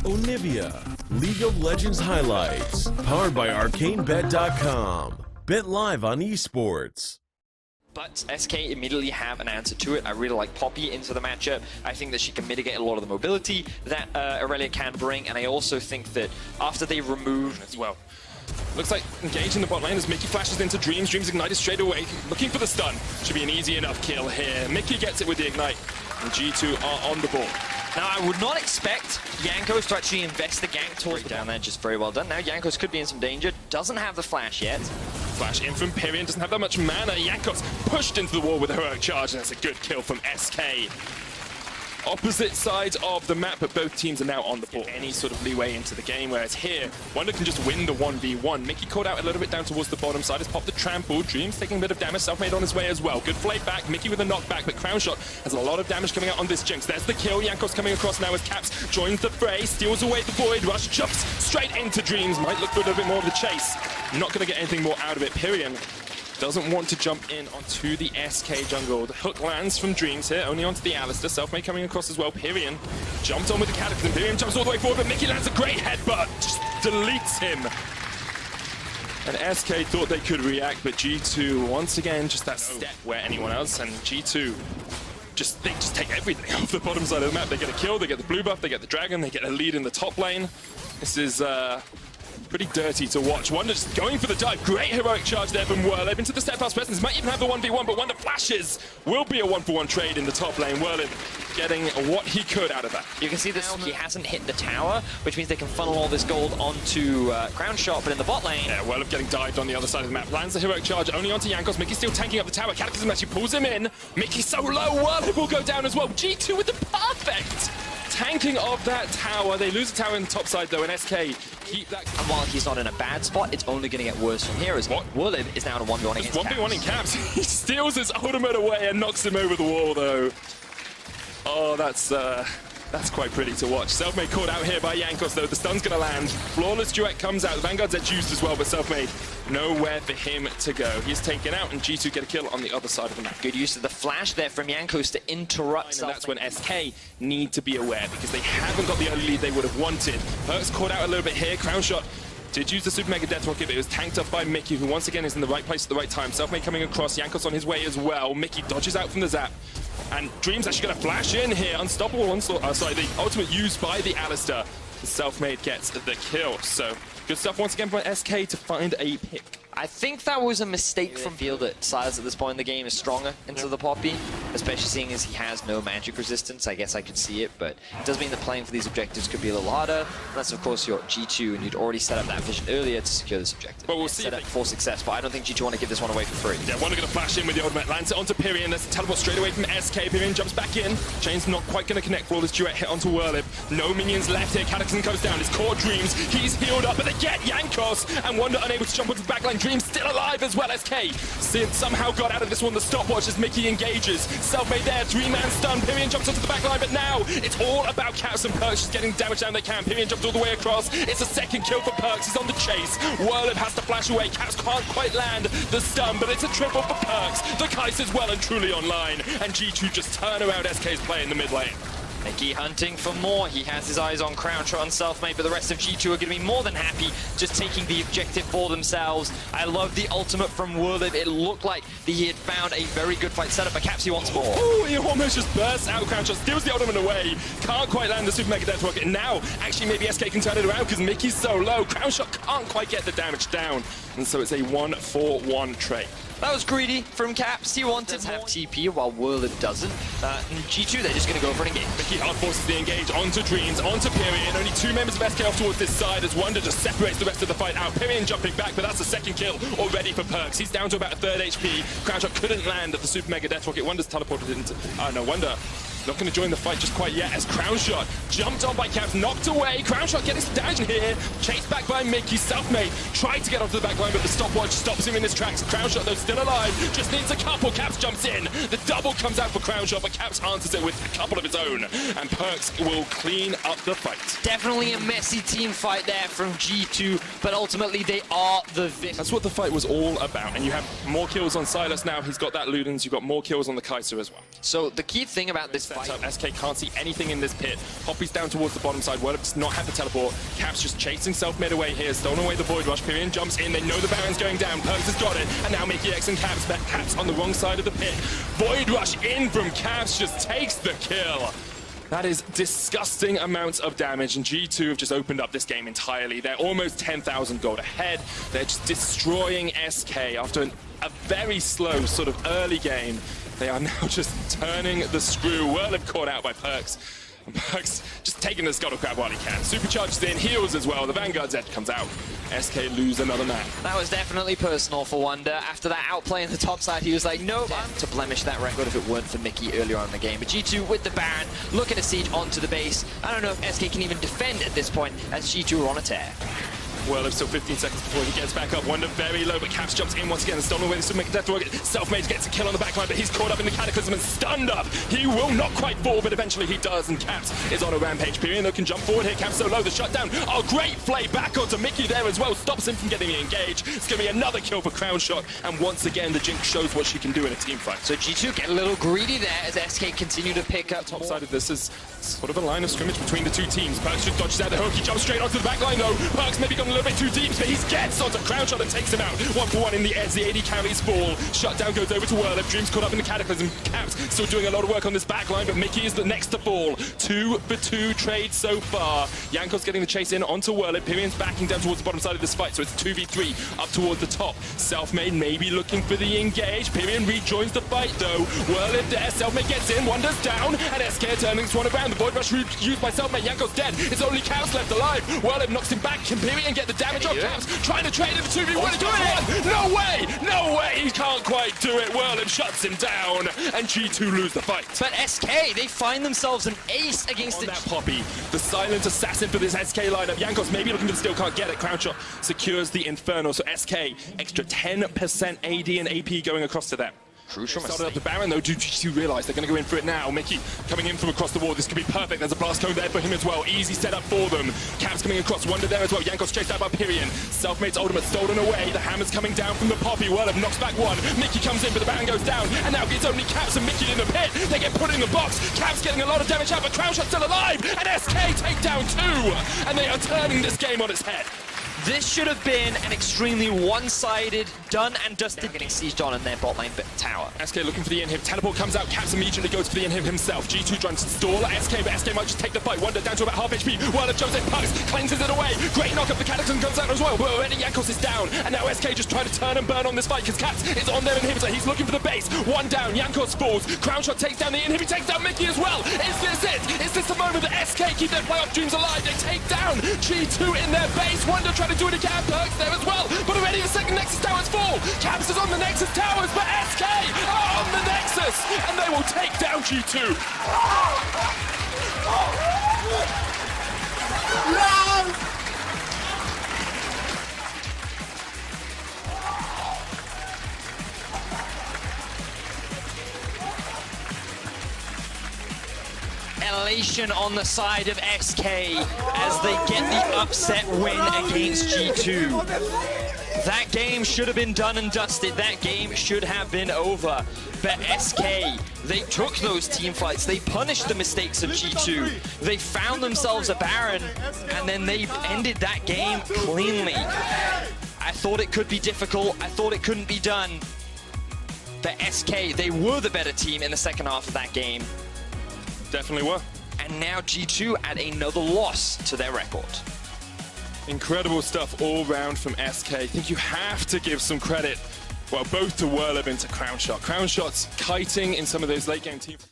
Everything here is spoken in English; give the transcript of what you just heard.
Onivia, League of Legends highlights, powered by ArcaneBet.com. Bet live on esports. But SK immediately have an answer to it. I really like Poppy into the matchup. I think that she can mitigate a lot of the mobility that Aurelia can bring, and I also think that after they remove as well. Looks like engaging the bot lane as Mickey flashes into Dreams. Dreams ignited straight away, looking for the stun. Should be an easy enough kill here. Mickey gets it with the ignite, and G2 are on the ball. Now, I would not expect Jankos to actually invest the gank towards down there. Just very well done. Now, Jankos could be in some danger. Doesn't have the flash yet. Flash in from Pyrion, doesn't have that much mana. Jankos pushed into the wall with a heroic charge, and that's a good kill from SK. Opposite sides of the map, but both teams are now on the ball. Any sort of leeway into the game, whereas here, Wonder can just win the 1v1. Mickey caught out a little bit down towards the bottom side, has popped the trample. Dreams taking a bit of damage, Selfmade on his way as well. Good play back, Mickey with a knockback, but Crown Shot has a lot of damage coming out on this Jinx. There's the kill, Jankos coming across now as Caps joins the fray, steals away the Void Rush, jumps straight into Dreams. Might look for a little bit more of the chase. Not going to get anything more out of it. Pyrion doesn't want to jump in onto the SK jungle. The hook lands from Dreams here, only onto the Alistar. Selfmade coming across as well. Pyrion jumped on with the Cataclysm. Pyrion jumps all the way forward, but Mickey lands a great headbutt. Just deletes him. And SK thought they could react, but G2, once again, just that step where anyone else, and G2, they just take everything off the bottom side of the map. They get a kill, they get the blue buff, they get the dragon, they get a lead in the top lane. This is pretty dirty to watch. Wonder just going for the dive. Great heroic charge there from Whirlib into the steadfast presence. Might even have the 1v1, but Wonder flashes. Will be a 1-for-1 trade in the top lane. Whirlib getting what he could out of that. You can see this, he hasn't hit the tower, which means they can funnel all this gold onto Crown Shot, but in the bot lane... Yeah, Whirlib getting dived on the other side of the map. Lands the heroic charge only onto Jankos. Mickey still tanking up the tower. Cataclysm actually pulls him in. Mickey so low. Whirlib will go down as well. G2 with the perfect tanking of that tower. They lose the tower in the top side though, and SK keep that. And while he's not in a bad spot, it's only going to get worse from here as Whirlib is now in a 1v1 against 1v1 in Caps. He steals his ultimate away and knocks him over the wall though. Oh, that's quite pretty to watch. Selfmade caught out here by Jankos though. The stun's going to land. Flawless duet comes out. The Vanguard's edge used as well, but Selfmade nowhere for him to go. He's taken out, and G2 get a kill on the other side of the map. Good use of the flash there from Jankos to interrupt. And that's when SK need to be aware, because they haven't got the early lead they would have wanted. Perks caught out a little bit here. Crown Shot did use the Super Mega Death Rocket, but it was tanked up by Mickey, who once again is in the right place at the right time. Selfmade coming across, Jankos on his way as well. Mickey dodges out from the zap. And Dreams actually going to flash in here. Unstoppable onslaught. Sorry, the ultimate used by the Alistar. Selfmade gets the kill. So good stuff once again from SK to find a pick. I think that was a mistake from Field that Silas at this point in the game is stronger into the Poppy, especially seeing as he has no magic resistance. I guess I could see it, but it does mean that playing for these objectives could be a little harder. Unless, of course, you're G2 and you'd already set up that vision earlier to secure this objective. But we'll see. Set up for success, but I don't think G2 want to give this one away for free. Yeah, Wonder going to flash in with the ultimate, lands it onto Pyrion. There's a teleport straight away from SK. Pyrion jumps back in. Chain's not quite going to connect. Flawless duet hit onto Whirlib. No minions left here. Cataclysm goes down. His core Dreams. He's healed up, but they get Jankos. And Wonder unable to jump onto the backline. Dreams still alive as well. SK somehow got out of this one. The stopwatch as Mickey engages. Selfmade there, 3-man stun. Pyrion jumps onto the backline, but now it's all about Caps and Perks just getting damage down they can. Pyrion jumps all the way across. It's a second kill for Perks. He's on the chase. Whirlib has to flash away. Caps can't quite land the stun, but it's a triple for Perks. The Kai's is well and truly online, and G2 just turn around SK's play in the mid lane. Mickey hunting for more. He has his eyes on Crown Shot on Selfmade, but the rest of G2 are going to be more than happy just taking the objective for themselves. I love the ultimate from Whirlib. It looked like he had found a very good fight setup, but Caps, he wants more. Oh, he almost just bursts out. Crown Shot steals the ultimate away. Can't quite land the Super Mega Death Rocket. And now, actually, maybe SK can turn it around because Mickey's so low. Crown Shot can't quite get the damage down. And so it's a 1-for-1 trade. That was greedy from Caps. He wanted to have TP while Whirlib doesn't. And G2, they're just going to go for an engage. Mickey hard forces the engage onto Dreams, onto Pyrion. Only 2 members of SK off towards this side as Wonder just separates the rest of the fight out. Pyrion jumping back, but that's a second kill already for Perks. He's down to about a 3rd HP. Crown Shot couldn't land at the Super Mega Death Rocket. Wonder's teleported into... no, Wonder not going to join the fight just quite yet as Crown Shot jumped on by Caps, knocked away. Crown Shot getting some damage here. Chased back by Mickey. Selfmade tried to get onto the back line, but the stopwatch stops him in his tracks. Crown Shot, though, still alive. Just needs a couple. Caps jumps in. The double comes out for Crown Shot, but Caps answers it with a couple of his own. And Perks will clean up the fight. Definitely a messy team fight there from G2, but ultimately they are the victors. That's what the fight was all about. And you have more kills on Silas now. He's got that Ludens. You've got more kills on the Kaiser as well. So the key thing about this setup. SK can't see anything in this pit. Poppy's down towards the bottom side. Whirlip does not have the teleport. Caps just chasing self-mid away here. Stolen away the Void Rush. Pyrion jumps in. They know the Baron's going down. Perks has got it. And now Mickey X and Caps. But Caps on the wrong side of the pit. Void Rush in from Caps just takes the kill. That is disgusting amounts of damage, and G2 have just opened up this game entirely. They're almost 10,000 gold ahead. They're just destroying SK after a very slow sort of early game. They are now just turning the screw. Whirlip caught out by Perks. And Perks just taking the scuttle crab while he can. Supercharges in, heals as well. The Vanguard's edge comes out. SK lose another man. That was definitely personal for Wonder. After that outplay on the top side, he was like, nope, to blemish that record if it weren't for Mickey earlier on in the game. But G2 with the Baron, looking to siege onto the base. I don't know if SK can even defend at this point, as G2 are on a tear. Well, it's still 15 seconds before he gets back up. Wonder very low, but Caps jumps in once again and stolen away. This will make a death target. Self-made gets a kill on the backline, but he's caught up in the Cataclysm and stunned up. He will not quite fall, but eventually he does, and Caps is on a rampage. Pyrion, though, can jump forward here. Caps so low, the shutdown. Oh, great play back onto Mickey there as well. Stops him from getting engaged. It's going to be another kill for Crown Shot, and once again, the Jinx shows what she can do in a team fight. So G2 get a little greedy there as SK continue to pick up. Top side of this is sort of a line of scrimmage between the two teams. Perks just dodges out the hook. He jumps straight onto the backline, though. Perks maybe gone a little bit too deep, but he gets onto Crown Shot and takes him out. 1-for-1 in the air as the AD carries fall. Shutdown goes over to Whirlip. Dreams caught up in the Cataclysm. Caps still doing a lot of work on this backline, but Mickey is the next to fall. 2-for-2 trade so far. Yanko's getting the chase in onto Whirlip. Pyrion's backing down towards the bottom side of this fight, so it's 2v3 up towards the top. Self-made maybe looking for the engage. Pyrion rejoins the fight, though. Whirlip there. Self-made gets in. Wonder's down, and SK turning this one around. The Void Rush used by Self-made. Yanko's dead. It's only Caps left alive. Whirlip knocks him back. Can Pyrion get the damage off Caps? Trying to trade in the 2v1. No way! No way! He can't quite do it. Whirlip shuts him down, and G2 lose the fight. But SK, they find themselves an ace against on that Poppy. The silent assassin for this SK lineup. Yankos maybe looking to still can't get it. Crown Shot secures the Inferno, so SK extra 10% AD and AP going across to them. Crucial Started up the Baron though. Do G2 realise they're going to go in for it now? Mickey coming in from across the wall. This could be perfect. There's a blast cone there for him as well. Easy setup for them. Caps coming across. Wonder there as well. Yankos chased out by Pyrion. Self-made's ultimate stolen away. The hammer's coming down from the Poppy. Whirlip knocks back one. Mickey comes in, but the Baron goes down. And now it's only Caps and Mickey in the pit. They get put in the box. Caps getting a lot of damage out, but Crown Shot's still alive. And SK take down two. And they are turning this game on its head. This should have been an extremely one-sided, done and dusted, getting sieged on in their bot lane tower. SK looking for the inhib. Teleport comes out. Caps immediately goes for the inhib himself. G2 trying to stall SK, but SK might just take the fight. Wonder down to about half HP. Whirlip jumps in, Pugs, cleanses it away. Great knock up. The Cataclysm comes out as well. But already Yankos is down. And now SK just trying to turn and burn on this fight because Caps is on their inhibitor. He's looking for the base. One down. Yankos falls. Crown Shot takes down the inhibitor. Takes down Mickey as well. Is this it? Is this the moment that SK keep their playoff dreams alive? They take down G2 in their base. Wonder trying to do it again. Perks there as well, but already the second Nexus Towers fall. Caps is on the Nexus Towers, but SK are on the Nexus, and they will take down G2. Elation on the side of SK as they get the upset win against G2. That game should have been done and dusted. That game should have been over. But SK, they took those team fights. They punished the mistakes of G2. They found themselves a Baron, and then they ended that game cleanly. I thought it could be difficult. I thought it couldn't be done. But SK, they were the better team in the second half of that game. Definitely were. And now G2 add another loss to their record. Incredible stuff all round from SK. I think you have to give some credit, well, both to Whirlip and to Crown Shot. Crown Shot's kiting in some of those late game teams.